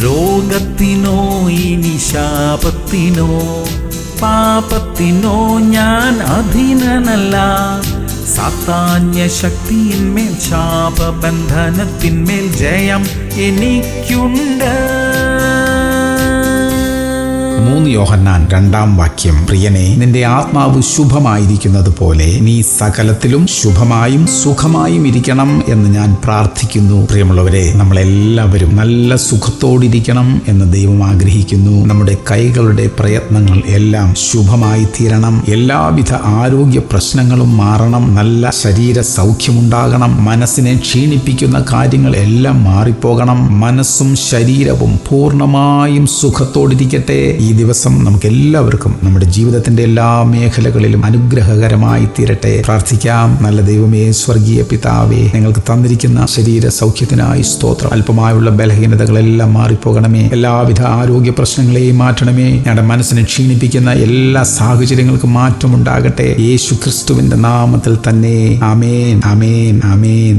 രോഗത്തിനോ ഇനി ശാപത്തിനോ പാപത്തിനോ ഞാൻ അധീനനല്ല. സാത്താന്യ ശക്തിയിന്മേൽ ശാപബന്ധനത്തിന്മേൽ ജയം എനിക്കുണ്ട്. 3 യോഹന്നാൻ 2 പ്രിയനെ, നിന്റെ ആത്മാവ് ശുഭമായിരിക്കുന്നത് പോലെ നീ സകലത്തിലും ശുഭമായും സുഖമായും ഇരിക്കണം എന്ന് ഞാൻ പ്രാർത്ഥിക്കുന്നു. പ്രിയമുള്ളവരെ, നമ്മളെല്ലാവരും നല്ല സുഖത്തോടിരിക്കണം എന്ന് ദൈവം ആഗ്രഹിക്കുന്നു. നമ്മുടെ കൈകളുടെ പ്രയത്നങ്ങൾ എല്ലാം ശുഭമായി തീരണം. എല്ലാവിധ ആരോഗ്യ പ്രശ്നങ്ങളും മാറണം. നല്ല ശരീര സൗഖ്യമുണ്ടാകണം. മനസ്സിനെ ക്ഷീണിപ്പിക്കുന്ന കാര്യങ്ങൾ എല്ലാം മാറിപ്പോകണം. മനസ്സും ശരീരവും പൂർണ്ണമായും സുഖത്തോടിരിക്കട്ടെ. ഈ ദിവസം നമുക്ക് എല്ലാവർക്കും നമ്മുടെ ജീവിതത്തിന്റെ എല്ലാ മേഖലകളിലും അനുഗ്രഹകരമായി തീരട്ടെ. പ്രാർത്ഥിക്കാം. നല്ല ദൈവമേ, സ്വർഗീയ പിതാവേ, നിങ്ങൾക്ക് തന്നിരിക്കുന്ന ശരീര സൗഖ്യത്തിനായി സ്തോത്രം. അല്പമായുള്ള ബലഹീനതകളെല്ലാം മാറിപ്പോകണമേ. എല്ലാവിധ ആരോഗ്യ പ്രശ്നങ്ങളെയും മാറ്റണമേ. ഞങ്ങളുടെ മനസ്സിനെ ക്ഷീണിപ്പിക്കുന്ന എല്ലാ സാഹചര്യങ്ങൾക്കും മാറ്റമുണ്ടാകട്ടെ. യേശു ക്രിസ്തുവിന്റെ നാമത്തിൽ തന്നെ. ആമേൻ, ആമേൻ, ആമേൻ.